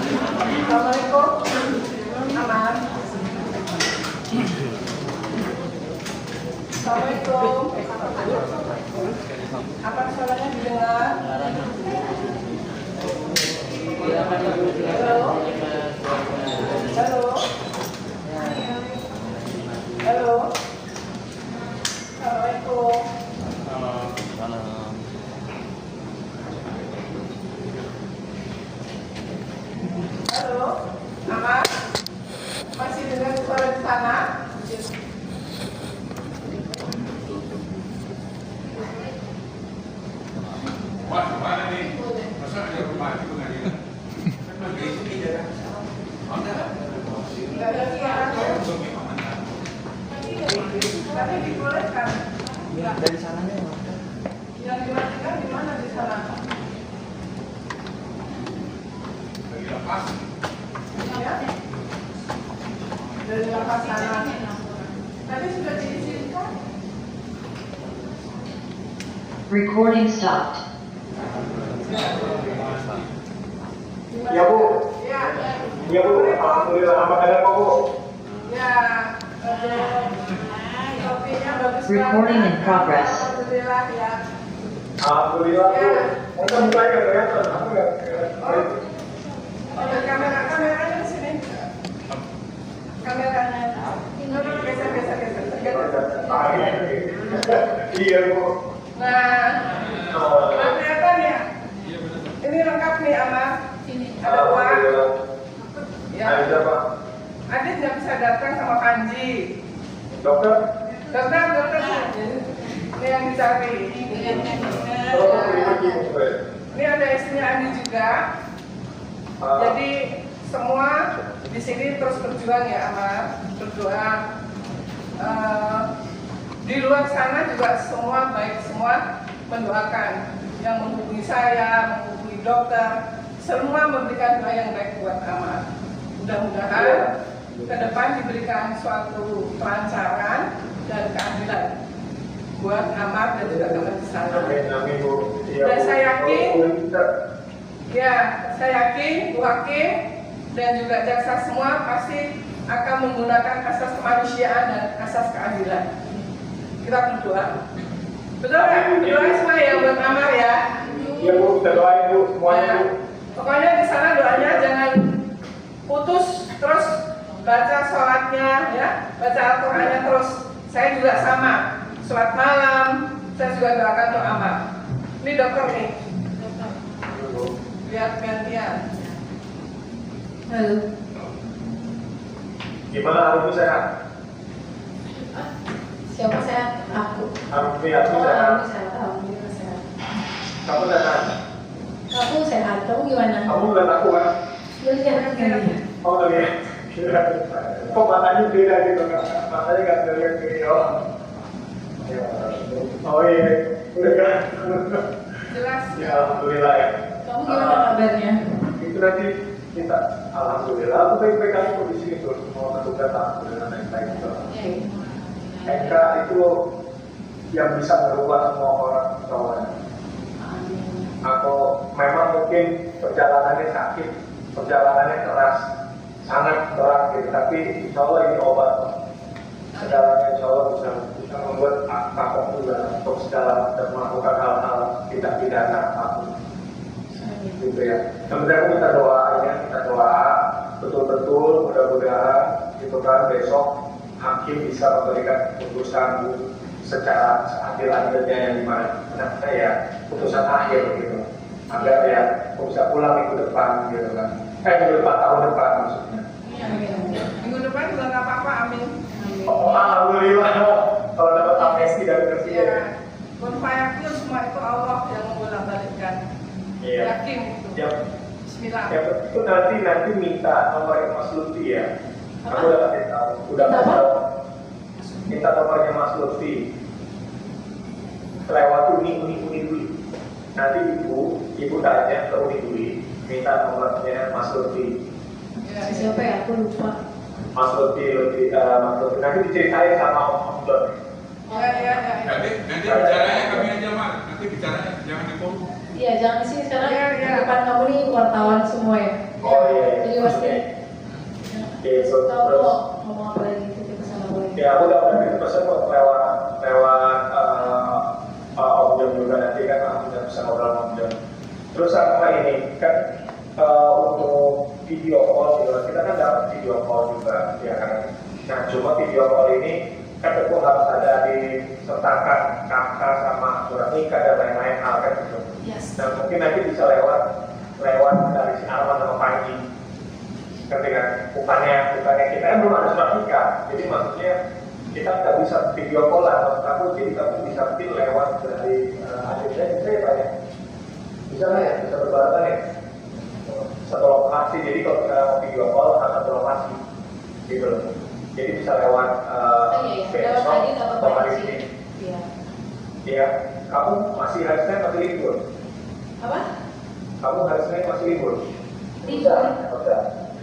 Assalamualaikum. Aman. Assalamualaikum. Apa suaranya didengar? Halo. Halo. Halo. Assalamualaikum. Halo, aman? Masih dengar suara di sana? Wah, mana nih? Masa ada rumah di pengadilan? Tidak ada suara. Tapi dibolehkan. Dari sananya Yang dimatikan di mana di sana? Lagi lepas. Ya? Dari lapas sana. Tadi sudah diizinkan. Recording stopped. Ya Bu, Ya. ya Bu, alhamdulillah apa kabar Pak Bu? Ya. Kopinya bagus banget. Recording in progress. Alhamdulillah ya. Alhamdulillah Bu. Ya. Masa mukanya kelihatan, aku nggak kelihatan. Ada kameranya di sini. Kameranya. Geser. Iya Bu. Nah, kelihatan ya. Ini lengkap nih Ama. Ada uang. Alhamdulillah. Ya. Ada Pak. Adit nggak bisa datang sama Panji. Dokter. Dokter. Ini yang dicari. Tolong pergi Bu. Ini ada istrinya Andi juga. Jadi semua di sini terus berjuang ya Amar, berdoa. Di luar sana juga semua baik semua mendoakan, yang menghubungi saya, menghubungi dokter, semua memberikan doa yang baik buat Amar. Mudah-mudahan ke depan diberikan suatu kelancaran dan keadilan buat Amar dan juga teman di sana. Amin Bu. Iya, Dan Bu. saya yakin Oh, ya, saya yakin Bu Hakim dan juga jaksa semua pasti akan menggunakan asas kemanusiaan dan asas keadilan. Kita berdoa. Betul nggak? Berdoa semua ya buat Amar ya. Iya Bu, kita doain Bu semuanya Bu. Pokoknya di sana doanya jangan putus, terus baca sholatnya ya, baca Al-Qur'annya terus. Saya juga sama, sholat malam, saya juga doakan untuk Amar. Ini dokter nih. Lihat gantian. Halo. Gimana hari Bu sehat? Siapa sehat? Aku. Alhamdulillah Bu Oh, sehat. aku sehat. Alhamdulillah sehat. Kamu sehat? Aku sehat. Kamu gimana? Kamu ngeliat aku kan? Lihat kan? Oh ngeliat. Kok matanya beda gitu kan? Matanya nggak ngeliat ke dia. Oh iya, udah kan? Jelas. Ya alhamdulillah ya. Kamu gimana kabarnya? Itu nanti kita alhamdulillah aku baik-baik aja kondisi itu. Mau menduga alhamdulillah baik-baik juga. MK itu yang bisa merubah semua orang kawan. Atau memang mungkin perjalanannya sakit, perjalanannya keras, sangat berat gitu, tapi insya Allah ini obat. Segalanya insya Allah bisa membuat kapok juga untuk segala dan melakukan hal-hal tidak pidana apapun. Gitu ya. Sebenarnya kita doa betul-betul mudah-mudahan gitu kan besok hakim bisa memberikan keputusan secara seadil-adilnya yang dimana ya putusan akhir gitu agar ya bisa pulang minggu depan gitu kan minggu depan tahun depan maksudnya. Minggu depan juga nggak apa-apa, amin. Oh, alhamdulillah kalau dapat amnesti dari presiden. Ya, berfayaknya semua itu Allah yang membolak-balikkan. Iya. Yakin itu. Ya, Bismillah. ya itu nanti minta nomornya Mas Lutfi ya. Aku udah kasih tahu, udah tahu. Minta nomornya Mas Lutfi. Lewat uni dulu. Nanti ibu tanya ke uni dulu, minta nomornya Mas Lutfi. Ya, Siapa ya? Aku lupa. Mas Lutfi. Nanti diceritain sama Om Don. ya. Nanti bicaranya kami aja, Mak. Nanti bicaranya jangan di forum. Iya, jangan di sini sekarang. Iya. Di depan kamu nih wartawan semua ya. Oh iya. Jadi pasti Oke, so, tahu terus kok ngomong apa lagi itu kesana boleh. ya aku udah pesen kok lewat Om Jom juga nanti kan aku udah bisa ngobrol sama Om Jom. Terus sama ini kan untuk video call juga kita kan dapat video call juga ya kan. Nah cuma video call ini kan tentu harus ada disertakan kakak sama surat nikah dan lain-lain hal kan gitu. Yes. Nah mungkin nanti bisa lewat dari si Arman sama Panji. Ketika bukannya kita kan belum ada surat nikah, jadi maksudnya kita nggak bisa video callan, maksud aku jadi kamu bisa mungkin lewat dari akhirnya bisa ya Pak ya? Bisa lah ya, bisa berbarengan ya? Satu lokasi, jadi kalau kita mau video call harus satu lokasi gitu loh. Jadi bisa lewat lewat lagi nggak atau apa-apa hari sih. ini. Iya. Iya, kamu masih hari Senin masih libur? Apa? Kamu hari Senin masih libur? Libur. Udah.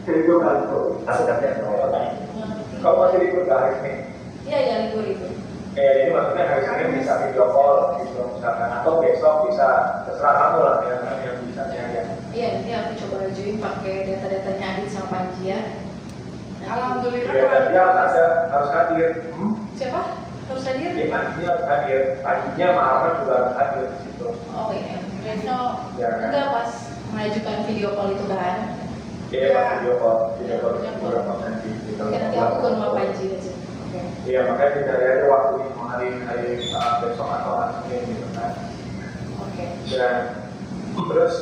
Libur kan itu, kamu masih libur nggak hari Senin? Iya, libur itu. Jadi maksudnya hari Senin bisa video call gitu misalkan, atau besok bisa terserah kamu lah yang bisa ya. Iya, nanti aku coba ajuin pakai data-datanya Adit sama Panji ya. Alhamdulillah. Ya, dia harus hadir. Siapa? Harus hadir? Ya, Panjinya harus hadir. Panjinya Maharman juga harus hadir di situ. Oh iya, Reno Ya, kan? enggak pas mengajukan video call itu kan. Iya, video call beberapa nanti. Oke, nanti aku ke rumah Panji aja. Oke. Iya, makanya kita lihat waktu ini mau hari besok atau hari Senin gitu kan. Oke. Dan terus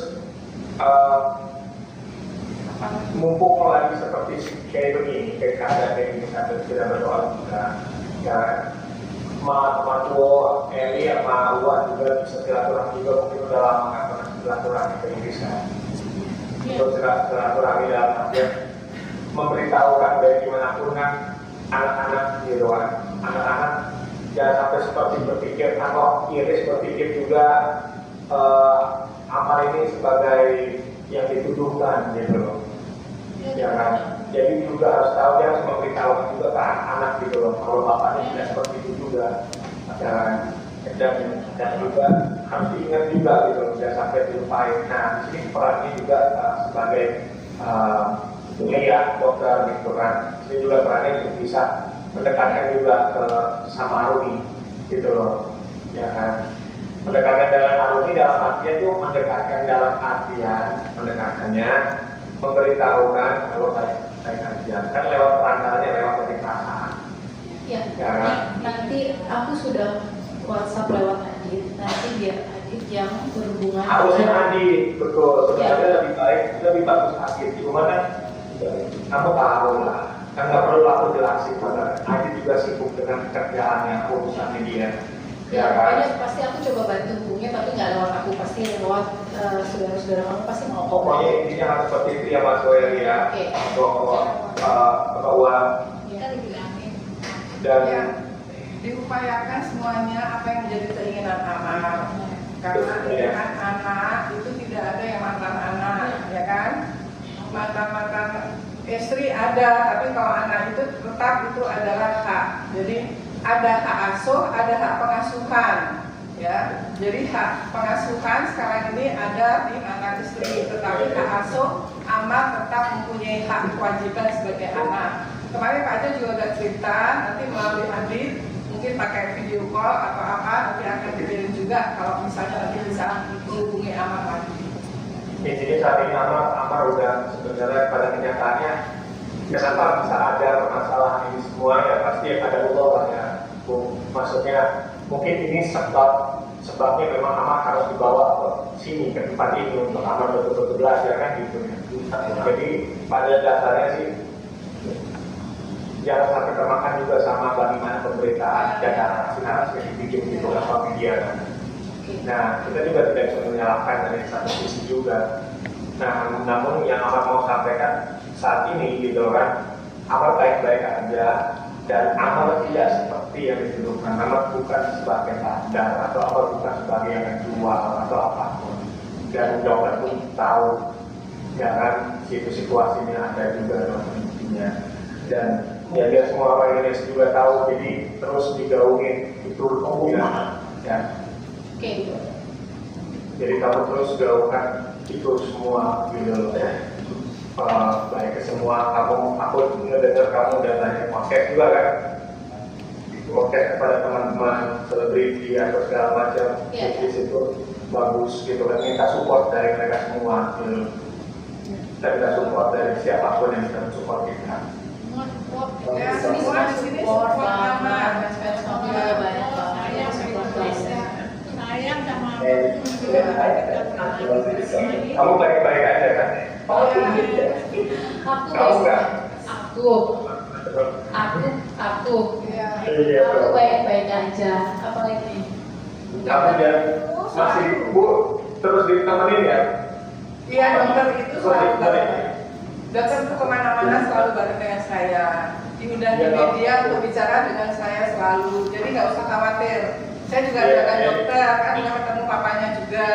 mumpung lagi seperti kayak begini, kayak keadaan kayak gini sampai tidak berdoa juga, ya Matuo, Eli, sama Uwan juga bisa silaturahmi juga, mungkin udah lama nggak pernah silaturahmi ke Inggris kan. Untuk silaturahmi dalam artian memberitahukan dari gimana pun kan anak-anak gitu kan, anak-anak jangan sampai seperti berpikir atau Iris berpikir juga amal ini sebagai yang dituduhkan gitu loh. Ya kan? Jadi juga harus tahu, dia harus memberitahukan juga ke anak gitu loh. Kalau bapaknya tidak seperti itu juga, dan juga harus diingat juga gitu loh, jangan sampai dilupain. Nah, di sini perannya juga sebagai kuliah dokter gitu kan. Ini juga perannya untuk bisa mendekatkan juga ke sama Aruni gitu loh, ya kan. Mendekatkan dalam Aruni dalam artian itu mendekatkan dalam artian mendekatkannya memberitahukan kalau saya kajian kan lewat perantaranya lewat dari perasaan. Ya, Ya kan? nanti aku sudah WhatsApp lewat Adit. Nanti biar Adit yang berhubungan. Harusnya Adit, betul. Sebenarnya Ya. lebih bagus Adit. Cuma kan kamu tahu lah, kan nggak perlu aku jelasin karena Adit juga sibuk dengan pekerjaannya, urusannya dia. Ya, Ya kan? pokoknya pasti aku coba bantu hubungnya, tapi nggak lewat aku, pasti lewat saudara-saudara kamu pasti mau kok. Pokoknya intinya harus seperti itu ya Mas Boyer ya. Oke. Untuk uang Ya, dibilangin. dan Ya, diupayakan semuanya apa yang menjadi keinginan anak. Karena Iya. kan anak itu tidak ada yang mantan anak, ya kan? Mantan istri ada, tapi kalau anak itu tetap itu adalah hak. Jadi ada hak asuh, ada hak pengasuhan, ya. Jadi hak pengasuhan sekarang ini ada di anak istri, tetapi hak asuh amat tetap mempunyai hak kewajiban sebagai anak. Kemarin Pak Jo juga udah cerita, nanti melalui Adit, mungkin pakai video call atau apa, nanti akan dikirim juga kalau misalnya nanti bisa menghubungi Amar lagi. Ya, jadi saat ini Amar udah sebenarnya pada kenyataannya kenapa bisa ada permasalahan ini semua ya pasti ada Allah lah ya. Maksudnya mungkin ini sebabnya memang Amar harus dibawa ke sini ke tempat ini untuk Amar betul-betul belajar kan gitu ya. Jadi pada dasarnya sih jangan sampai termakan juga sama bagaimana pemberitaan dan narasi-narasi yang dibikin di beberapa media kan. Nah, kita juga tidak bisa menyalahkan dari satu sisi juga. Nah, namun yang Amar mau sampaikan saat ini gitu kan, Amar baik-baik aja dan Amar tidak seperti yang dituduhkan. Amar bukan sebagai bandar atau Amar bukan sebagai yang menjual atau apapun. Dan dokter pun tahu, ya kan, situasinya ada juga intinya. Dan ya dia semua orang Indonesia juga tahu, jadi terus digaungin itu ya. Oke. Jadi kamu terus gaungkan itu semua gitu loh ya. Baik ke semua, aku ngedengar kamu dan nanya podcast juga kan, podcast kepada teman-teman selebriti atau segala macam, di situ bagus gitu kan, minta support dari mereka semua gitu. Kita minta support dari siapapun yang bisa support kita. Ya, semua di sini support Amar. Banyak banget support Sayang sama Kamu baik-baik aja kan? Aku enggak? Aku baik-baik aja. Apalagi? Kamu dan masih Bu terus ditemenin ya? Iya, dokter itu selalu bareng. Dokter itu kemana-mana selalu bareng dengan saya. Diundang di media untuk bicara dengan saya selalu. Jadi nggak usah khawatir. Saya juga ada dokter, kan ketemu papanya juga.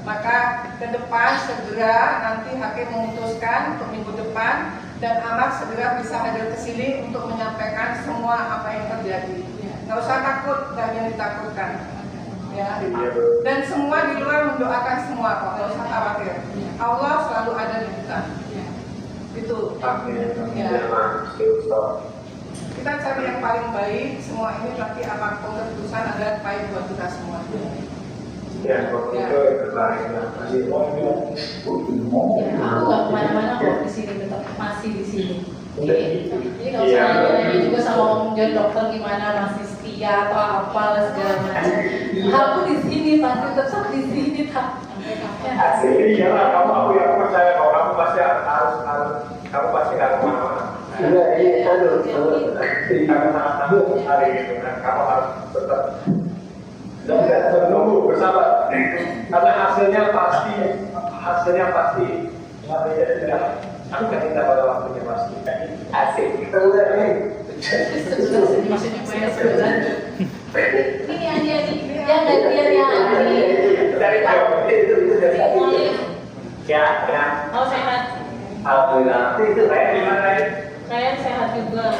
Maka ke depan segera nanti hakim memutuskan untuk minggu depan dan Amar segera bisa hadir ke sini untuk menyampaikan semua apa yang terjadi. Nggak usah takut, nggak ada yang ditakutkan. Ya. Dan semua di luar mendoakan semua kok, nggak usah khawatir. Allah selalu ada di kita. Itu. Ya. Kita cari yang paling baik. Semua ini nanti apapun keputusan ada baik buat kita semua. Ya, kalau itu tertarik masih Aku nggak kemana-mana kok, di sini tetap masih di sini. Jadi nggak usah nanya juga sama Om John dokter gimana, masih setia atau apa lah segala macam. Aku di sini pasti tetap di sini tak. Asli iyalah, aku yang percaya kalau kamu pasti harus kamu pasti harus kemana-mana. Iya, karena sangat hari gitu kan, kamu harus tetap menunggu bersabar karena hasilnya pasti aku kan tidak pada waktunya pasti asik kita udah ini Ini yang gantian yang dari ya oh sehat. alhamdulillah itu kayak gimana ya Saya sehat juga.